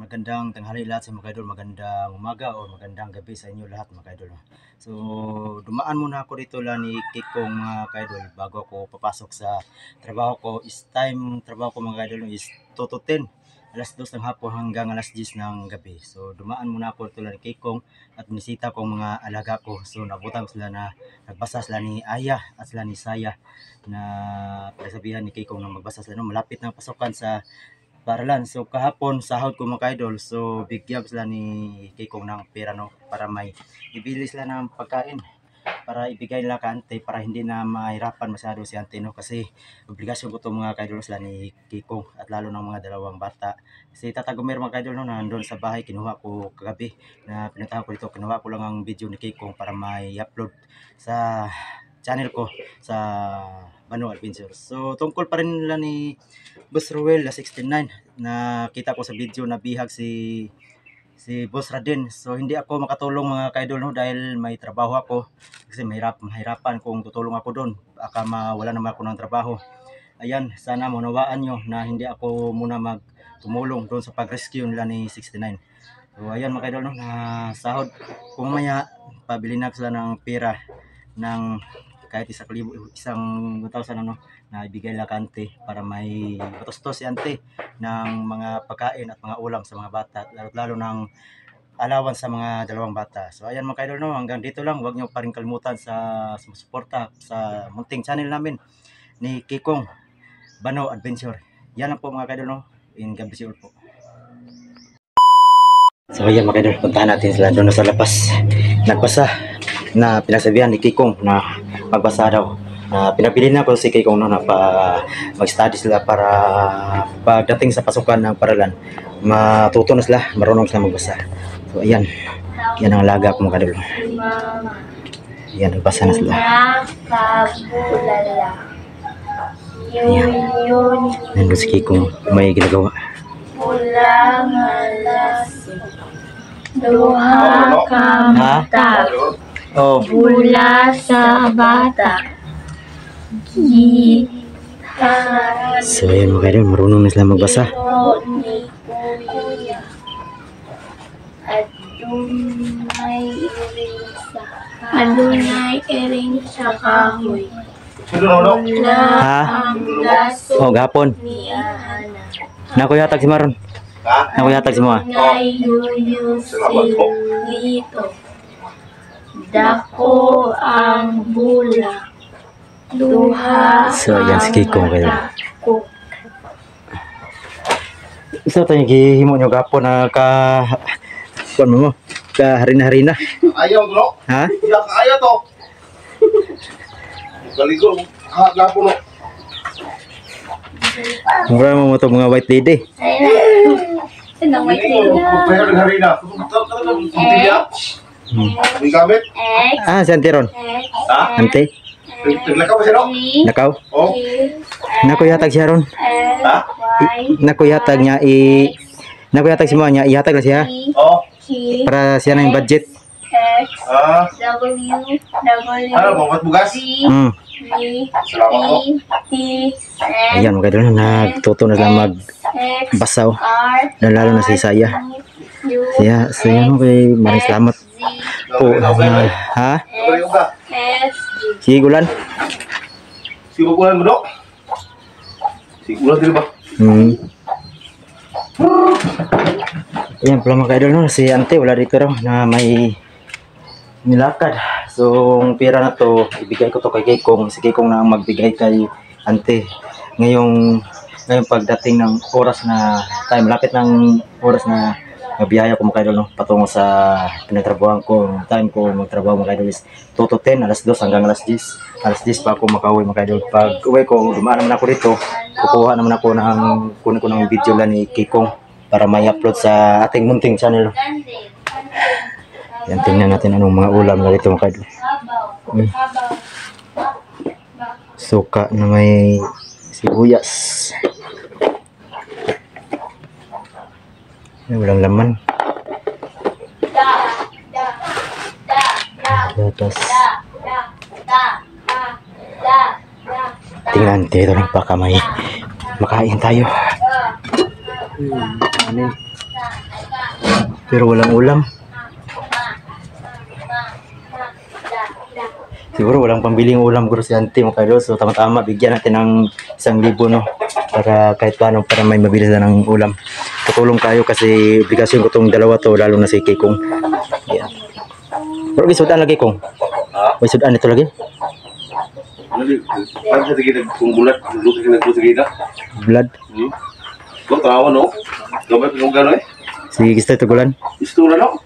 Magandang tanghali lahat sa mga idol, magandang umaga o magandang gabi sa inyo lahat mga idol. So dumaan muna ako dito lang ni Kikong mga idol bago ako papasok sa trabaho ko. Time trabaho ko mga idol is 2 to 10, alas 2 ng hapon hanggang alas 10 ng gabi. So dumaan muna ako dito lang ni Kikong at binisita ko mga alaga ko. So nabutan ko sila na nagbasa sila ni Aya at sila ni Saya na pagsabihan ni Kikong na magbasa sila, no? Malapit ng pasukan sa paralan. So kahapon sahod ko mga idol, so bigyan sila ni Kikong ng pera, no, para may ibili sila ng pagkain para ibigay nila kante para hindi na mahirapan masyado si ante, no, kasi obligasyon ko to mga idol sila ni Kikong at lalo ng mga dalawang bata. Si Tata Gumer mga idol, no, nandun sa bahay, kinuha ko kagabi na pinuntahan ko dito, kinuha ko lang ang video ni Kikong para may upload sa channel ko sa Bano Adventures. So tungkol pa rin nila ni Boss Ruel na 69, nakita ko sa video na bihag si Boss Raden. So hindi ako makatulong mga kaidol, no, dahil may trabaho ako, kasi mahirapan kung tutulong ako doon, baka mawala naman ako ng trabaho. Ayan, sana manawaan nyo na hindi ako muna magtumulong doon sa pag-rescue nila ni 69. So ayan mga kaidol, no, na sahod kung mamaya pabili na sila ng pera ng kahit 1,000, 1,000 ano, na ibigay lang kante para may patustos si ante ng mga pagkain at mga ulam sa mga bata, lalo ng alawan sa mga dalawang bata. So ayan mga kaidol, no, hanggang dito lang. Huwag nyo pa rin kalimutan sa sumusuporta sa munting channel namin ni Kikong Bano Adventure. Yan lang po mga kaidol, no, in God bless you all po. So ayan mga kaidol, puntahan natin sila doon sa labas. Nagbasa na pinasabihan ni Kikong na magbasa daw, na pinapili na ako si Kikong, no, na mag-study sila para pagdating sa pasukan ng paralan matuto na sila, marunong sila magbasa. So ayan, yan ang alaga ko mga kadol. Ayan, nagbasa na sila. Ayan, nandun si Kikong may ginagawa. Duha ka mata, bula sa bata. So ayan mga kadol, marunong na sila magbasa. Adunay iring sa kahoy. Ha? Oh, gapon. Nakuyatag si Maron. Nakuyatag si Moa. Lito. Dako ang bula. Duha. So ayan si Kikong kayo. Isa tayo gihimo nyo gapon na ka kuan mo ka harina-harina. Ayaw bro. Ha? Iya kaya to. Kaligo ha gapon no. Mura mo to mga white lady. Sinang may tila. Pero hari na. Tiya. Ni gamit. Ah, si Ante ron. Ha? Ante, Naglakaw ba siya no? nakaw. Oh. Nakuyatag siya ron. Ha? Nakuyatag niya nakuyatag si Moa niya, ihatag na siya Oh. para siya na yung budget. Ah. W Ano bang bugas? Salamat po. Ayan mga kadol, nagtuto na sila magbasaw, lalo na si Saya. Saya mo kay maraming salamat po. Ha? Balik ka. Si Gulan. Siguran mo do. Siguran din ba? Ayan pala mga kadol, no, si Ante wala dito raw na may nilakad. So ang pera na to ibigay ko to kay Kikong. Si Kikong na ang magbigay kay Ante ngayong pagdating ng oras na time, lapit ng oras na mabiyaya ko mga idol, no, patungo sa pinagtrabahoan ko. Time ko magtrabaho mga idol is 2 to 10, alas 2 hanggang alas 10. Alas 10 pa ako makauwi mga idol. Pag uwi ko, dumaan naman ako dito, kukuha naman ako kunin ko ng video lang ni Kikong para may upload sa ating munting channel. Yan, tingnan natin anong mga ulam na dito mga idol. Suka na may sibuyas. Walang laman. Gatas. Tingnan dito lang baka may makain tayo. Ano? Pero walang ulam. Siguro walang pambiling ulam guro si auntie mga kaidol. So tama-tama bigyan natin ng 1,000 no. Para kahit paano para may mabili na ng ulam. Tutulong tayo kasi obligasyon ko tong dalawa to lalo na si Kikong. Yan. Pero gisudan lagi kong. May sudan ito lagi. Parang sa tigil kung bulat, luto ka nagbuti kita. Blood. Kung tawa no? Gamay kung gano'n eh. Sige gusto ito gulan. Istura no?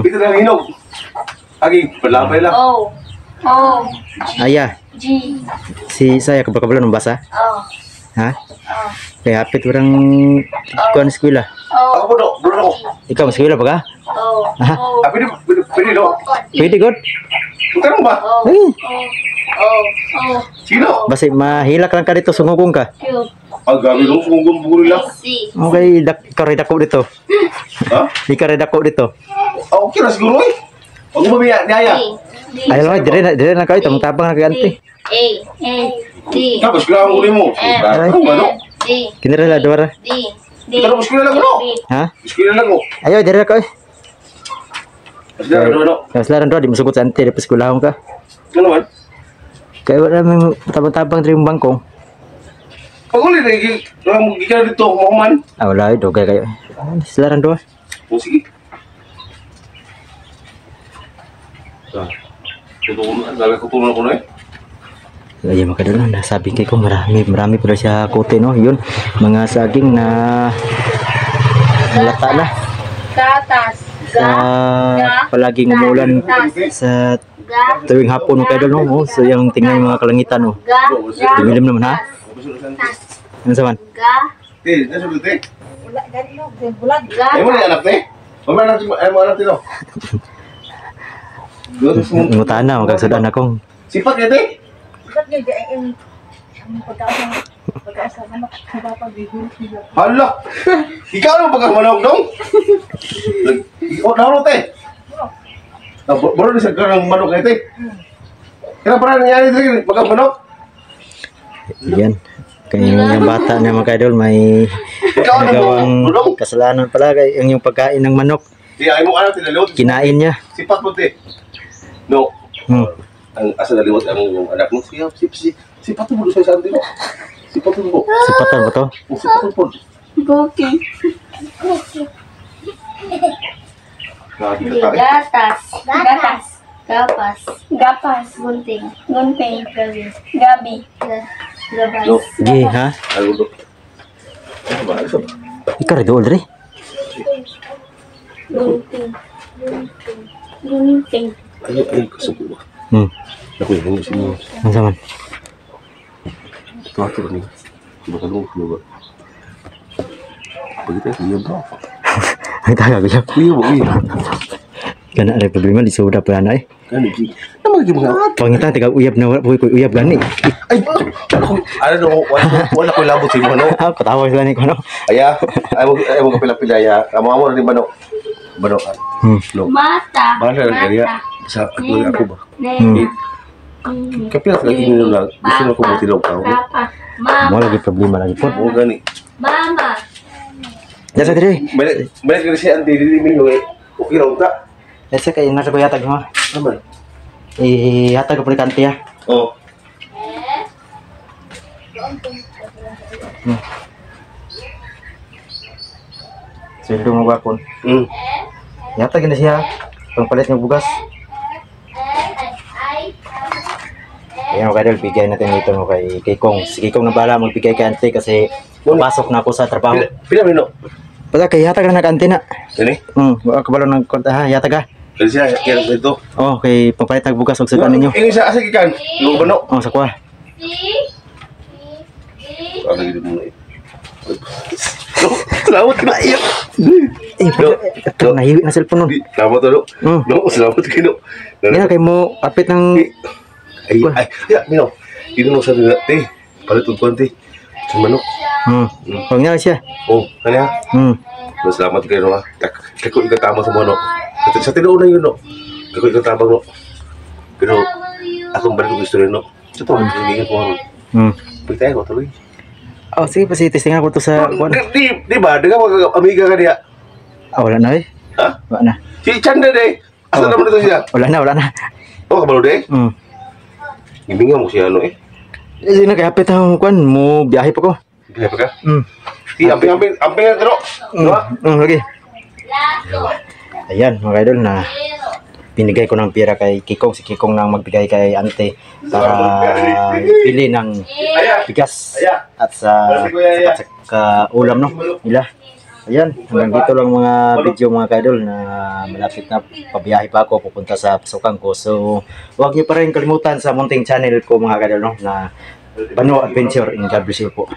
Kita lang hinog. Agi, palabay lang. O. O. Aya. G. Si saya kabakabalan ng basa. O. Ha? O. Kaya hapit orang kuan eskwela. Ako O. po no, bro no. Ikaw eskwela ba ka? O. Ha? O. Pwede no? Pwede god. Tanong ba? O. Ay, O. O. Sino? basi mahilak lang ka dito sungugong ka. Q. Gabi no, kung buguri lang. C. Okay, ikaw rin dako dito. Ha? Ikaw rin dako dito. Okay na siguro eh. Huwag mo mamaya, niyaya. D. Ay lang, dire na kayo, tamang na kay auntie. A. A. D. Tapos kailangan mo rin mo. Ano ba no? D. Kinira la duwara. D. D. Pero mas kilala ko no? Ha? Mas kilala ko. Ayo, dire na kayo. Mas kilala ko no? Mas laran do di masugot sa auntie dapat eskwelahon ka. Ano naman? Kaya wala may tabang-tabang dire yung bangkong. Pag ulit eh, kailangan mo gigala dito, kumakuman. Ah, wala, dogay kayo. Mas laran do. O sige. Kutunan ko na eh. Ayan mga kadol, nasabi kay ko marami pala siya kote no. Yun, mga saging na lata na. Gatas. Sa palaging umulan sa Ga. tuwing hapon mga kadol no. Oh, so yung tingnan yung mga kalangitan no. Ga. Dumilim naman ha. Ano sa man? Ga. Eh, nasulot eh. Ga. Ay mo na anak eh. Mamaya natin, ay mo anak tino. Ngutaan na, magkagsudan akong. Sipat eh, te. Hala! Ikaw ano pagkamanog dong? O, naroon te. Baro na sa karang manok eh, te. Kaya parang nangyari dito, pagkamanog. Yan. Kaya yung bata na mga idol may Ikaw ano nagawang dong? kasalanan pala kay yung pagkain ng manok. Di, ay mo anak tinalot. Kinain niya. Sipat mo te. No. Ang asa naliwat ang yung anak mo. Siya, sipat mo doon sa isang dito. Sipat mo po. Sipatan ba to? Sipat mo po. Cookie. Grabe D. ka tayo. Gatas. Gatas. Gapas. Gapas. Gunting. Gunting. Gabi. Gabi. Gabas. No. Gi ha? Ano do? Ano ba? Ano ba? Ikaw rin doon rin. Gunting. Gunting. Gunting. Ay, kasuko ba? Ako yun, yung sinyo. Ano sa man? Ito ato rin. Iba ka nung ba? Pagkita, kuya ba? Ay taga ko. Kuya ba, kuya? Kana rin problema di suda pala na eh. Ano, G? Ano mga mga? Pangitan tiga uyab na uyab gani. Ay, ano no, wala ko labot si Mano. Ah, katawa sila ni ko no. Aya, ay mo kapila-pila ya. Amo rin Mano. Mano. No. Mata. Bala lang kaya sa ako ba. Ne. Kapila lagi nyo lang. Gusto na ko mo tilaw ka. Papa. Mo Mama. lagi problema lagi po. Oo gani. Mama. Dasa diri. Balik ka si Auntie Dili Minyo eh. Okay raw ta. Dasa kay nasa ko yatag mo. Naman. Hatag ko pala kanti ha. Oh. Sweldo mo gapon. Mm. Yatag na siya. Pangpalit ng bugas. Ayan mga kadol, bigay natin dito mo kay Kong. Si Kong na bala magbigay kay Ante kasi pasok na ako sa trabaho. Pila Mino. Pala kay yatag na nag-ante na. Ini. Wala ka bala ng konta ha, yatag ha. Kasi siya kaya ito. Oh, kay pangpalit ng bugas og sudan ninyo. Ini sa asa gikan. Yung Mano. Oh, sa kwa. Ano yun mo eh. Salamat ka na iyak. Ito nahiwi na cellphone nun. Salamat to. Mm. No, salamat ka no. Yan kay mo kapit ng Ay, ya, Mino. Ino mo sabi na, te. Palitod ko, te. Sa manok. Pag niya siya. Oh, kanya. Salamat kayo, no, ha. Kako ikatama sa manok. Sa tinoon na yun, no. Kako ikatama, no. Pero, akong balik ko gusto rin, no. Sa to, hindi ko, ano. Pagtaya ko, tuloy. Oh, sige pa si testingan ko to sa kuan. Di ba? Di ka mag-amiga ka niya. Ah, wala na eh. Ha? Wala na. Si Chanda de. Asa naman dito siya? Wala na. Oh, kabalo de. Hmm. Giminga mo siya ano eh. Kasi nakayapit ang kwan mo, biyahe pa ko. Kaya pa ka? Hmm. Si amping nga kano. Diba? Lagi. Ayan, mga idol, na binigay ko ng pera kay Kikong. Si Kikong nang magbigay kay ante para bili ng bigas at sa ulam no nila. Ayan, hanggang dito lang mga video mga kaidol na malapit na pabiyahe pa ako pupunta sa pasukan ko. So, huwag niyo pa rin kalimutan sa munting channel ko mga kaidol no, na Bano Adventure in God bless you po.